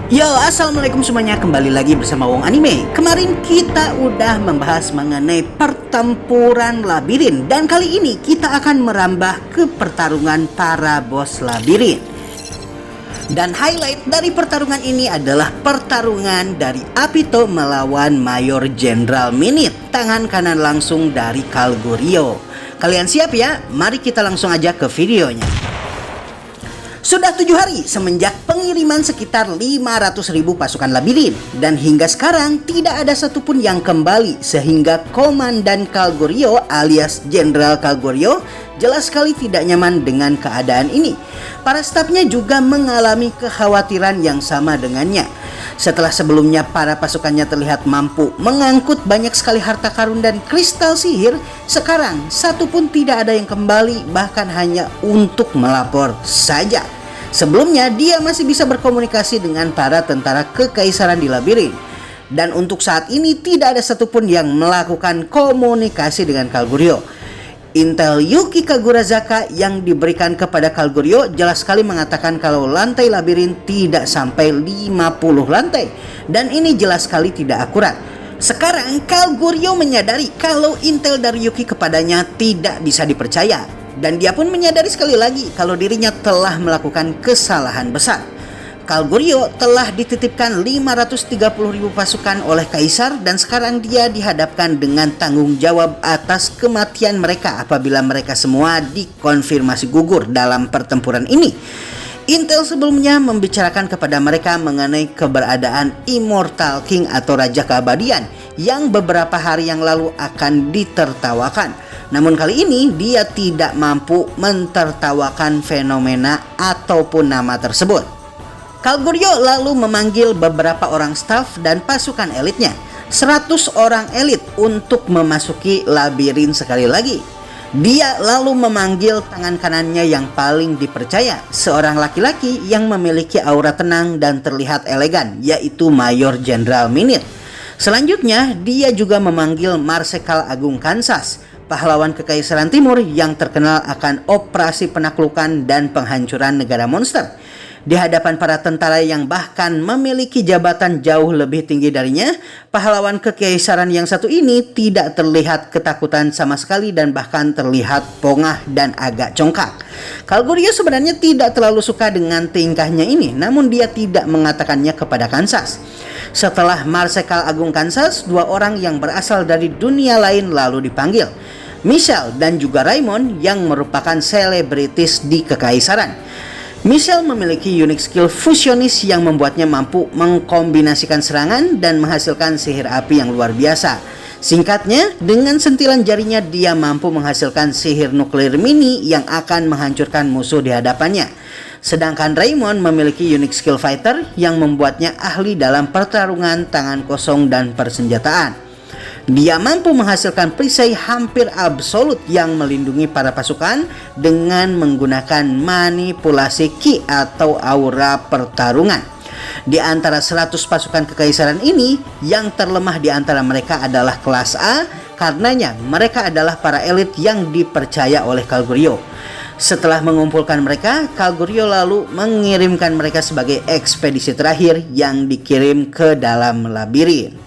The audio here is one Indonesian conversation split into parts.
Yo, assalamualaikum semuanya, kembali lagi bersama Wong Anime. Kemarin kita udah membahas mengenai pertempuran labirin, dan kali ini kita akan merambah ke pertarungan para bos labirin. Dan highlight dari pertarungan ini adalah pertarungan dari Apito melawan Mayor Jenderal Minit, tangan kanan langsung dari Kalgurio. Kalian siap ya? Mari kita langsung aja ke videonya. Sudah 7 hari semenjak pengiriman sekitar 500.000 pasukan labirin, dan hingga sekarang tidak ada satupun yang kembali, sehingga Komandan Kalgurio alias Jenderal Kalgurio jelas sekali tidak nyaman dengan keadaan ini. Para stafnya juga mengalami kekhawatiran yang sama dengannya. Setelah sebelumnya para pasukannya terlihat mampu mengangkut banyak sekali harta karun dan kristal sihir, sekarang satupun tidak ada yang kembali, bahkan hanya untuk melapor saja. Sebelumnya dia masih bisa berkomunikasi dengan para tentara kekaisaran di labirin, dan untuk saat ini tidak ada satupun yang melakukan komunikasi dengan Kalgurio. Intel Yuki Kagurazaka yang diberikan kepada Kalgurio jelas sekali mengatakan kalau lantai labirin tidak sampai 50 lantai, dan ini jelas sekali tidak akurat. Sekarang Kalgurio menyadari kalau intel dari Yuki kepadanya tidak bisa dipercaya, dan dia pun menyadari sekali lagi kalau dirinya telah melakukan kesalahan besar. Kalgurio telah dititipkan 530.000 pasukan oleh Kaisar, dan sekarang dia dihadapkan dengan tanggung jawab atas kematian mereka apabila mereka semua dikonfirmasi gugur dalam pertempuran ini. Intel sebelumnya membicarakan kepada mereka mengenai keberadaan Immortal King atau Raja Keabadian yang beberapa hari yang lalu akan ditertawakan. Namun kali ini dia tidak mampu mentertawakan fenomena ataupun nama tersebut. Kalgurio lalu memanggil beberapa orang staf dan pasukan elitnya, 100 orang elit, untuk memasuki labirin sekali lagi. Dia lalu memanggil tangan kanannya yang paling dipercaya, seorang laki-laki yang memiliki aura tenang dan terlihat elegan, yaitu Mayor Jenderal Minit. Selanjutnya dia juga memanggil Marsekal Agung Kansas, pahlawan Kekaisaran Timur yang terkenal akan operasi penaklukan dan penghancuran negara monster. Di hadapan para tentara yang bahkan memiliki jabatan jauh lebih tinggi darinya, pahlawan kekaisaran yang satu ini tidak terlihat ketakutan sama sekali dan bahkan terlihat pongah dan agak congkak. Kalgurio sebenarnya tidak terlalu suka dengan tingkahnya ini, namun dia tidak mengatakannya kepada Kansas. Setelah Marsekal Agung Kansas, 2 orang yang berasal dari dunia lain lalu dipanggil, Michelle dan juga Raymond yang merupakan selebritis di kekaisaran. Michelle memiliki unik skill fusionis yang membuatnya mampu mengkombinasikan serangan dan menghasilkan sihir api yang luar biasa. Singkatnya, dengan sentilan jarinya dia mampu menghasilkan sihir nuklir mini yang akan menghancurkan musuh di hadapannya. Sedangkan Raymond memiliki unik skill fighter yang membuatnya ahli dalam pertarungan tangan kosong dan persenjataan. Dia mampu menghasilkan perisai hampir absolut yang melindungi para pasukan dengan menggunakan manipulasi ki atau aura pertarungan. Di antara 100 pasukan kekaisaran ini, yang terlemah di antara mereka adalah kelas A, karenanya mereka adalah para elit yang dipercaya oleh Kalgurio. Setelah mengumpulkan mereka, Kalgurio lalu mengirimkan mereka sebagai ekspedisi terakhir yang dikirim ke dalam labirin.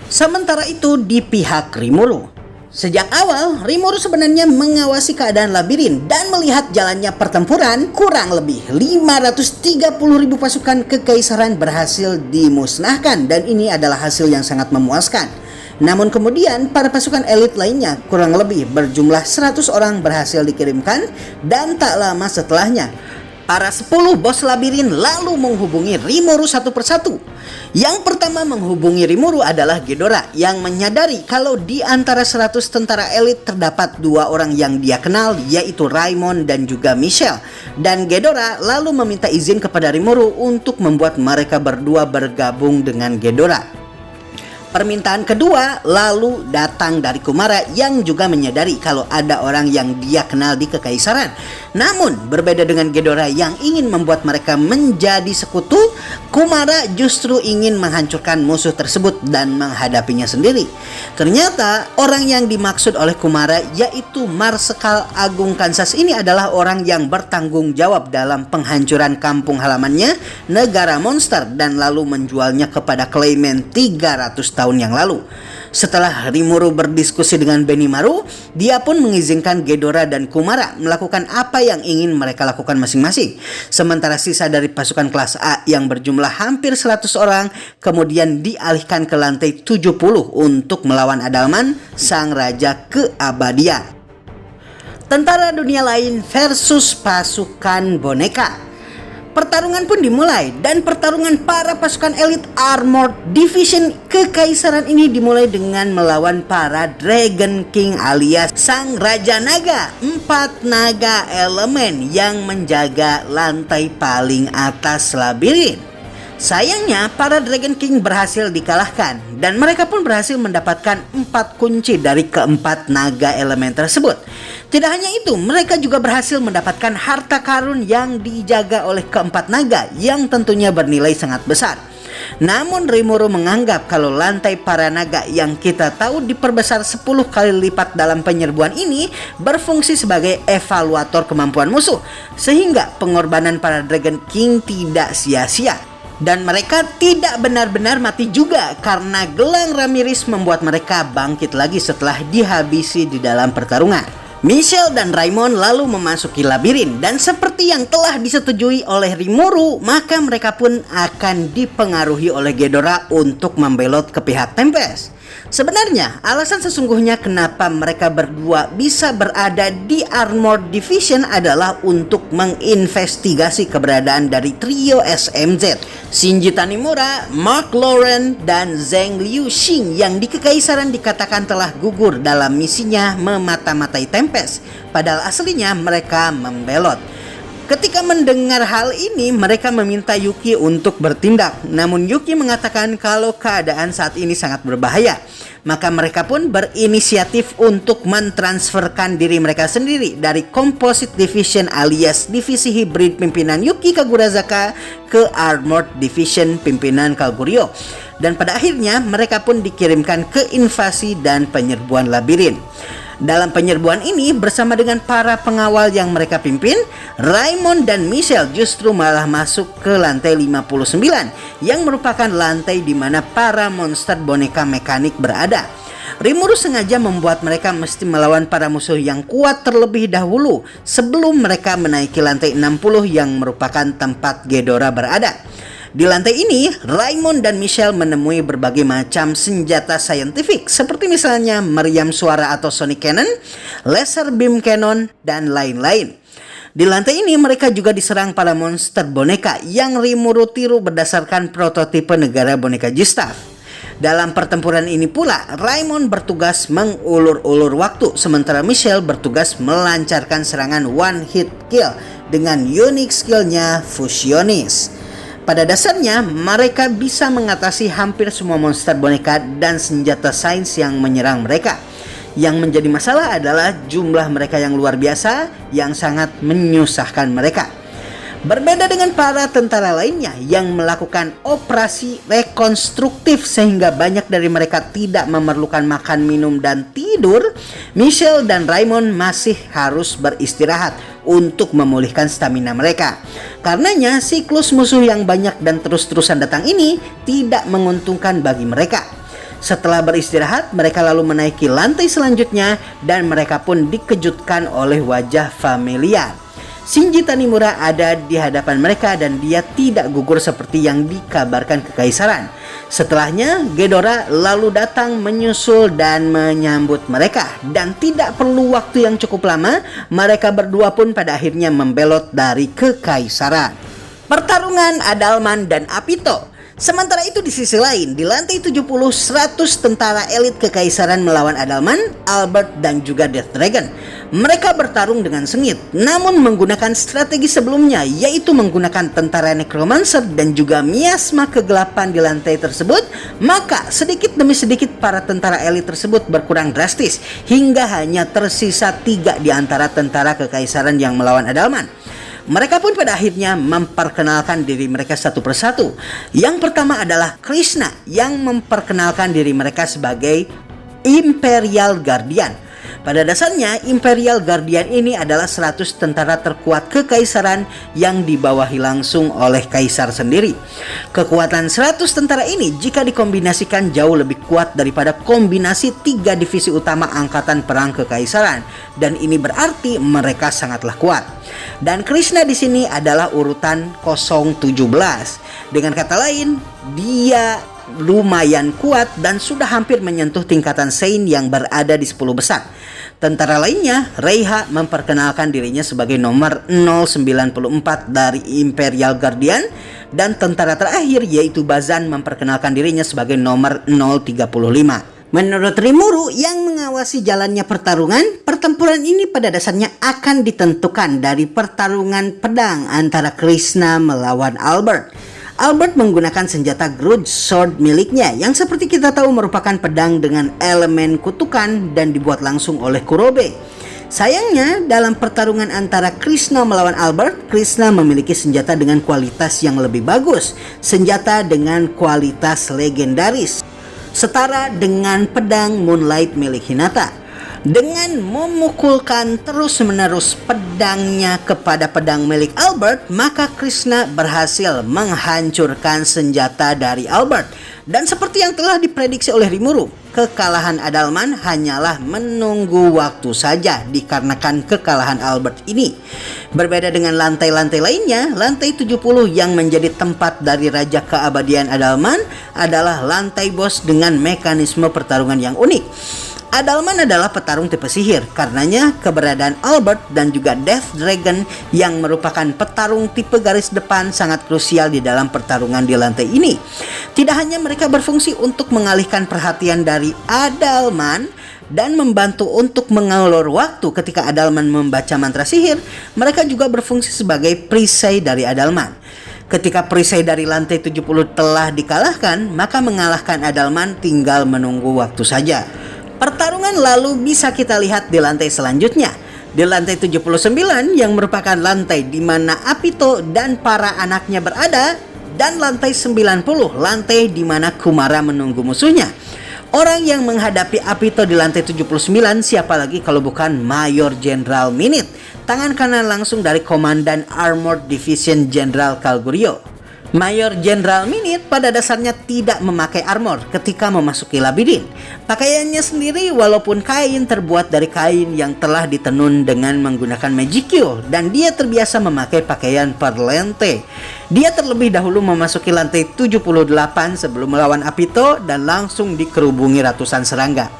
Sementara itu di pihak Rimuru, sejak awal Rimuru sebenarnya mengawasi keadaan labirin dan melihat jalannya pertempuran. Kurang lebih 530.000 pasukan kekaisaran berhasil dimusnahkan, dan ini adalah hasil yang sangat memuaskan. Namun kemudian para pasukan elit lainnya kurang lebih berjumlah 100 orang berhasil dikirimkan, dan tak lama setelahnya para 10 bos labirin lalu menghubungi Rimuru satu persatu. Yang pertama menghubungi Rimuru adalah Ghidorah, yang menyadari kalau di antara 100 tentara elit terdapat 2 orang yang dia kenal, yaitu Raymond dan juga Michelle. Dan Ghidorah lalu meminta izin kepada Rimuru untuk membuat mereka berdua bergabung dengan Ghidorah. Permintaan kedua lalu datang dari Kumara yang juga menyadari kalau ada orang yang dia kenal di kekaisaran. Namun berbeda dengan Ghidorah yang ingin membuat mereka menjadi sekutu, Kumara justru ingin menghancurkan musuh tersebut dan menghadapinya sendiri. Ternyata orang yang dimaksud oleh Kumara yaitu Marsekal Agung Kansas ini adalah orang yang bertanggung jawab dalam penghancuran kampung halamannya, negara monster, dan lalu menjualnya kepada Clayman 300 tahun yang lalu. Setelah Rimuru berdiskusi dengan Benimaru, dia pun mengizinkan Ghidorah dan Kumara melakukan apa yang ingin mereka lakukan masing-masing. Sementara sisa dari pasukan kelas A yang berjumlah hampir 100 orang kemudian dialihkan ke lantai 70 untuk melawan Adalman, sang raja keabadian. Tentara dunia lain versus pasukan boneka. Pertarungan pun dimulai, dan pertarungan para pasukan elit Armored Division kekaisaran ini dimulai dengan melawan para Dragon King alias sang Raja Naga, 4 naga elemen yang menjaga lantai paling atas labirin. Sayangnya para Dragon King berhasil dikalahkan dan mereka pun berhasil mendapatkan 4 kunci dari keempat naga elemen tersebut. Tidak hanya itu, mereka juga berhasil mendapatkan harta karun yang dijaga oleh keempat naga yang tentunya bernilai sangat besar. Namun Rimuru menganggap kalau lantai para naga yang kita tahu diperbesar 10 kali lipat dalam penyerbuan ini berfungsi sebagai evaluator kemampuan musuh, sehingga pengorbanan para Dragon King tidak sia-sia. Dan mereka tidak benar-benar mati juga karena gelang Ramirez membuat mereka bangkit lagi setelah dihabisi di dalam pertarungan. Michelle dan Raimon lalu memasuki labirin, dan seperti yang telah disetujui oleh Rimuru, maka mereka pun akan dipengaruhi oleh Ghidorah untuk membelot ke pihak Tempest. Sebenarnya alasan sesungguhnya kenapa mereka berdua bisa berada di Armored Division adalah untuk menginvestigasi keberadaan dari trio SMZ, Shinji Tanimura, Mark Lauren, dan Zheng Liuxing yang di kekaisaran dikatakan telah gugur dalam misinya memata-matai Tempest, padahal aslinya mereka membelot. Ketika mendengar hal ini, mereka meminta Yuki untuk bertindak. Namun Yuki mengatakan kalau keadaan saat ini sangat berbahaya. Maka mereka pun berinisiatif untuk mentransferkan diri mereka sendiri dari Composite Division alias divisi hibrid pimpinan Yuki Kagurazaka ke Armored Division pimpinan Kalgurio. Dan pada akhirnya mereka pun dikirimkan ke invasi dan penyerbuan labirin. Dalam penyerbuan ini bersama dengan para pengawal yang mereka pimpin, Raimon dan Michelle justru malah masuk ke lantai 59 yang merupakan lantai di mana para monster boneka mekanik berada. Rimuru sengaja membuat mereka mesti melawan para musuh yang kuat terlebih dahulu sebelum mereka menaiki lantai 60 yang merupakan tempat Ghidorah berada. Di lantai ini, Raimon dan Michelle menemui berbagai macam senjata saintifik seperti misalnya meriam suara atau sonic cannon, laser beam cannon, dan lain-lain. Di lantai ini mereka juga diserang para monster boneka yang Rimuru tiru berdasarkan prototipe negara boneka Gustave. Dalam pertempuran ini pula, Raimon bertugas mengulur-ulur waktu, sementara Michelle bertugas melancarkan serangan one hit kill dengan unik skillnya Fusionis. Pada dasarnya, mereka bisa mengatasi hampir semua monster boneka dan senjata sains yang menyerang mereka. Yang menjadi masalah adalah jumlah mereka yang luar biasa yang sangat menyusahkan mereka. Berbeda dengan para tentara lainnya yang melakukan operasi rekonstruktif sehingga banyak dari mereka tidak memerlukan makan, minum, dan tidur, Michelle dan Raimon masih harus beristirahat untuk memulihkan stamina mereka. Karenanya siklus musuh yang banyak dan terus-terusan datang ini tidak menguntungkan bagi mereka. Setelah beristirahat, mereka lalu menaiki lantai selanjutnya dan mereka pun dikejutkan oleh wajah familiar. Shinji Tanimura ada di hadapan mereka dan dia tidak gugur seperti yang dikabarkan kekaisaran. Setelahnya, Ghidorah lalu datang menyusul dan menyambut mereka. Dan tidak perlu waktu yang cukup lama, mereka berdua pun pada akhirnya membelot dari kekaisaran. Pertarungan Adalman dan Apito. Sementara itu di sisi lain, di lantai 70, 100 tentara elit kekaisaran melawan Adalman, Albert dan juga Death Dragon. Mereka bertarung dengan sengit, namun menggunakan strategi sebelumnya, yaitu menggunakan tentara Necromancer dan juga miasma kegelapan di lantai tersebut. Maka sedikit demi sedikit para tentara elit tersebut berkurang drastis, hingga hanya tersisa 3 di antara tentara kekaisaran yang melawan Adalman. Mereka pun pada akhirnya memperkenalkan diri mereka satu persatu. Yang pertama adalah Krishna yang memperkenalkan diri mereka sebagai Imperial Guardian. Pada dasarnya Imperial Guardian ini adalah 100 tentara terkuat kekaisaran yang dibawahi langsung oleh kaisar sendiri. Kekuatan 100 tentara ini jika dikombinasikan jauh lebih kuat daripada kombinasi 3 divisi utama angkatan perang kekaisaran, dan ini berarti mereka sangatlah kuat. Dan Krishna di sini adalah urutan 017. Dengan kata lain, dia lumayan kuat dan sudah hampir menyentuh tingkatan Saint yang berada di 10 besar. Tentara lainnya, Reiha memperkenalkan dirinya sebagai nomor 094 dari Imperial Guardian, dan tentara terakhir yaitu Bazan memperkenalkan dirinya sebagai nomor 035. Menurut Rimuru yang mengawasi jalannya pertarungan, pertempuran ini pada dasarnya akan ditentukan dari pertarungan pedang antara Krishna melawan Albert. Albert menggunakan senjata Grudge Sword miliknya yang seperti kita tahu merupakan pedang dengan elemen kutukan dan dibuat langsung oleh Kurobe. Sayangnya dalam pertarungan antara Krishna melawan Albert, Krishna memiliki senjata dengan kualitas yang lebih bagus, senjata dengan kualitas legendaris, setara dengan pedang Moonlight milik Hinata. Dengan memukulkan terus-menerus pedangnya kepada pedang milik Albert, maka Krishna berhasil menghancurkan senjata dari Albert. Dan seperti yang telah diprediksi oleh Rimuru, kekalahan Adalman hanyalah menunggu waktu saja dikarenakan kekalahan Albert ini. Berbeda dengan lantai-lantai lainnya, lantai 70 yang menjadi tempat dari Raja Keabadian Adalman adalah lantai bos dengan mekanisme pertarungan yang unik. Adalman adalah petarung tipe sihir, karenanya keberadaan Albert dan juga Death Dragon yang merupakan petarung tipe garis depan sangat krusial di dalam pertarungan di lantai ini. Tidak hanya mereka berfungsi untuk mengalihkan perhatian dari Adalman dan membantu untuk mengulur waktu ketika Adalman membaca mantra sihir, mereka juga berfungsi sebagai perisai dari Adalman. Ketika perisai dari lantai 70 telah dikalahkan, maka mengalahkan Adalman tinggal menunggu waktu saja. Pertarungan lalu bisa kita lihat di lantai selanjutnya. Di lantai 79 yang merupakan lantai di mana Apito dan para anaknya berada, dan lantai 90, lantai di mana Kumara menunggu musuhnya. Orang yang menghadapi Apito di lantai 79 siapa lagi kalau bukan Mayor Jenderal Minit, tangan kanan langsung dari Komandan Armored Division Jenderal Kalgurio. Mayor Jenderal Minit pada dasarnya tidak memakai armor ketika memasuki labirin. Pakaiannya sendiri walaupun kain terbuat dari kain yang telah ditenun dengan menggunakan magicule, dan dia terbiasa memakai pakaian perlente. Dia terlebih dahulu memasuki lantai 78 sebelum melawan Apito dan langsung dikerubungi ratusan serangga.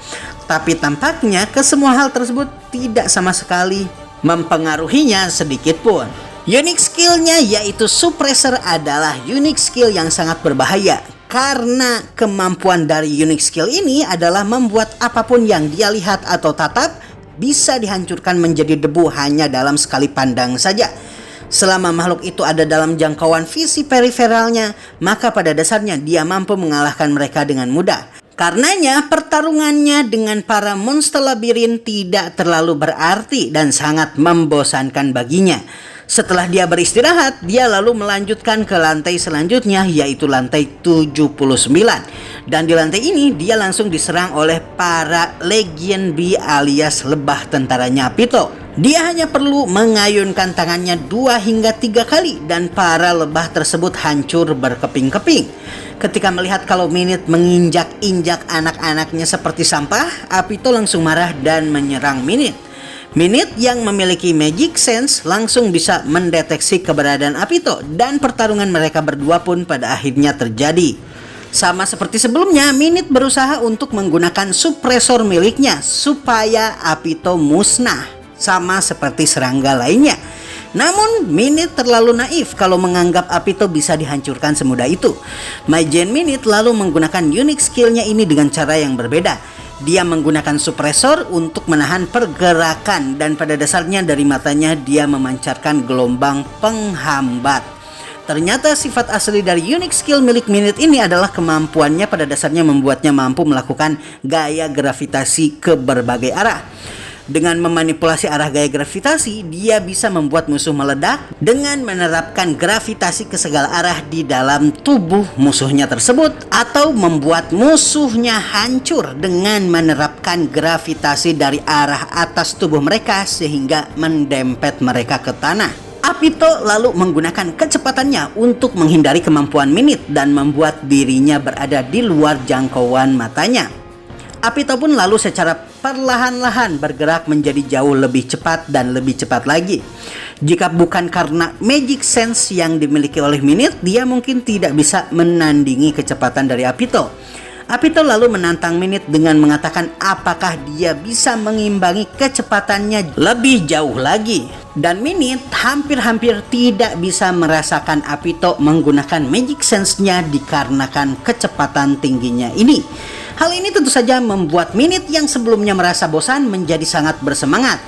Tapi tampaknya kesemua hal tersebut tidak sama sekali mempengaruhinya sedikit pun. Unique skillnya yaitu Suppressor adalah unique skill yang sangat berbahaya, karena kemampuan dari unique skill ini adalah membuat apapun yang dia lihat atau tatap bisa dihancurkan menjadi debu hanya dalam sekali pandang saja. Selama makhluk itu ada dalam jangkauan visi periferalnya, maka pada dasarnya dia mampu mengalahkan mereka dengan mudah. Karenanya pertarungannya dengan para monster labirin tidak terlalu berarti dan sangat membosankan baginya. Setelah dia beristirahat, dia lalu melanjutkan ke lantai selanjutnya yaitu lantai 79. Dan di lantai ini dia langsung diserang oleh para Legion B alias lebah tentaranya Apito. Dia hanya perlu mengayunkan tangannya 2 hingga 3 kali dan para lebah tersebut hancur berkeping-keping. Ketika melihat kalau Minit menginjak-injak anak-anaknya seperti sampah, Apito langsung marah dan menyerang Minit. Minit yang memiliki magic sense langsung bisa mendeteksi keberadaan Apito dan pertarungan mereka berdua pun pada akhirnya terjadi. Sama seperti sebelumnya, Minit berusaha untuk menggunakan suppressor miliknya supaya Apito musnah, sama seperti serangga lainnya. Namun, Minute terlalu naif kalau menganggap Apito bisa dihancurkan semudah itu. Majian Minute lalu menggunakan unique skillnya ini dengan cara yang berbeda. Dia menggunakan suppressor untuk menahan pergerakan dan pada dasarnya dari matanya dia memancarkan gelombang penghambat. Ternyata sifat asli dari unique skill milik Minute ini adalah kemampuannya pada dasarnya membuatnya mampu melakukan gaya gravitasi ke berbagai arah. Dengan memanipulasi arah gaya gravitasi, dia bisa membuat musuh meledak dengan menerapkan gravitasi ke segala arah di dalam tubuh musuhnya tersebut, atau membuat musuhnya hancur dengan menerapkan gravitasi dari arah atas tubuh mereka sehingga mendempet mereka ke tanah. Apito lalu menggunakan kecepatannya untuk menghindari kemampuan Minute dan membuat dirinya berada di luar jangkauan matanya. Apito pun lalu secara perlahan-lahan bergerak menjadi jauh lebih cepat dan lebih cepat lagi. Jika bukan karena magic sense yang dimiliki oleh Minute, dia mungkin tidak bisa menandingi kecepatan dari Apito. Apito lalu menantang Minute dengan mengatakan apakah dia bisa mengimbangi kecepatannya lebih jauh lagi. Dan Minute hampir-hampir tidak bisa merasakan Apito menggunakan magic sense-nya dikarenakan kecepatan tingginya ini. Hal ini tentu saja membuat Minute yang sebelumnya merasa bosan menjadi sangat bersemangat.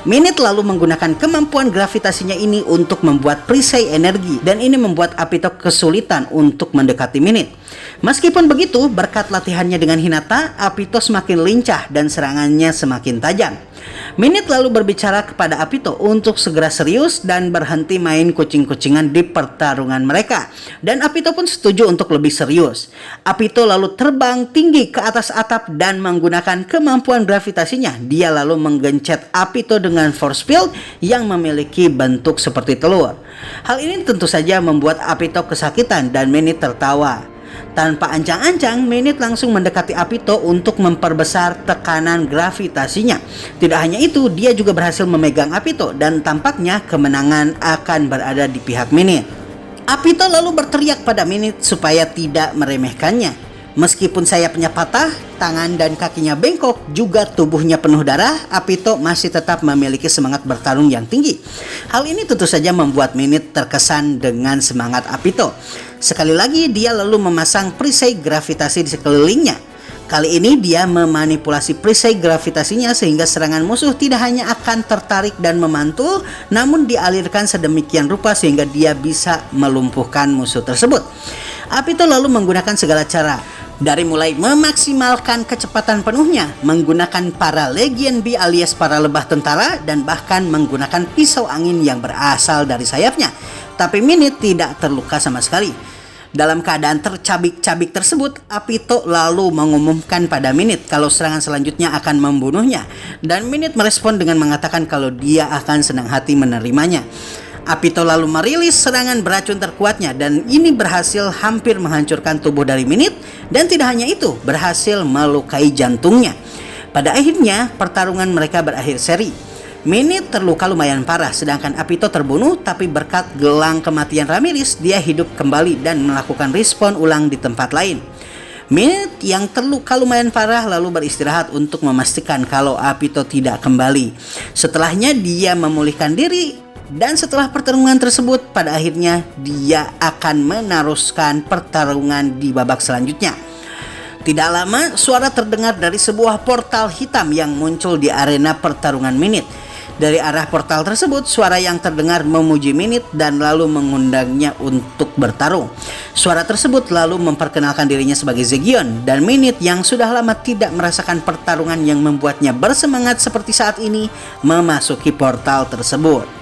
Minute lalu menggunakan kemampuan gravitasinya ini untuk membuat perisai energi dan ini membuat Apito kesulitan untuk mendekati Minute. Meskipun begitu, berkat latihannya dengan Hinata, Apito semakin lincah dan serangannya semakin tajam. Minute lalu berbicara kepada Apito untuk segera serius dan berhenti main kucing-kucingan di pertarungan mereka. Dan Apito pun setuju untuk lebih serius. Apito lalu terbang tinggi ke atas atap dan menggunakan kemampuan gravitasinya. Dia lalu menggencet Apito dengan force field yang memiliki bentuk seperti telur. Hal ini tentu saja membuat Apito kesakitan dan Minute tertawa. Tanpa ancang-ancang, Minute langsung mendekati Apito untuk memperbesar tekanan gravitasinya. Tidak hanya itu, dia juga berhasil memegang Apito dan tampaknya kemenangan akan berada di pihak Minute. Apito lalu berteriak pada Minute supaya tidak meremehkannya. Meskipun sayapnya patah, tangan dan kakinya bengkok, juga tubuhnya penuh darah, Apito masih tetap memiliki semangat bertarung yang tinggi. Hal ini tentu saja membuat Minute terkesan dengan semangat Apito. Sekali lagi dia lalu memasang perisai gravitasi di sekelilingnya. Kali ini dia memanipulasi perisai gravitasinya sehingga serangan musuh tidak hanya akan tertarik dan memantul, namun dialirkan sedemikian rupa sehingga dia bisa melumpuhkan musuh tersebut. Apito lalu menggunakan segala cara, dari mulai memaksimalkan kecepatan penuhnya, menggunakan para Legion B alias para lebah tentara, dan bahkan menggunakan pisau angin yang berasal dari sayapnya. Tapi Minute tidak terluka sama sekali. Dalam keadaan tercabik-cabik tersebut, Apito lalu mengumumkan pada Minute kalau serangan selanjutnya akan membunuhnya. Dan Minute merespon dengan mengatakan kalau dia akan senang hati menerimanya. Apito lalu merilis serangan beracun terkuatnya dan ini berhasil hampir menghancurkan tubuh dari Minute dan tidak hanya itu, berhasil melukai jantungnya. Pada akhirnya, pertarungan mereka berakhir seri. Minute terluka lumayan parah sedangkan Apito terbunuh, tapi berkat gelang kematian Ramirez, dia hidup kembali dan melakukan respawn ulang di tempat lain. Minute yang terluka lumayan parah lalu beristirahat untuk memastikan kalau Apito tidak kembali. Setelahnya dia memulihkan diri. Dan setelah pertarungan tersebut, pada akhirnya dia akan meneruskan pertarungan di babak selanjutnya. Tidak lama, suara terdengar dari sebuah portal hitam yang muncul di arena pertarungan Minute. Dari arah portal tersebut, suara yang terdengar memuji Minute dan lalu mengundangnya untuk bertarung. Suara tersebut lalu memperkenalkan dirinya sebagai Zegion, dan Minute yang sudah lama tidak merasakan pertarungan yang membuatnya bersemangat seperti saat ini, memasuki portal tersebut.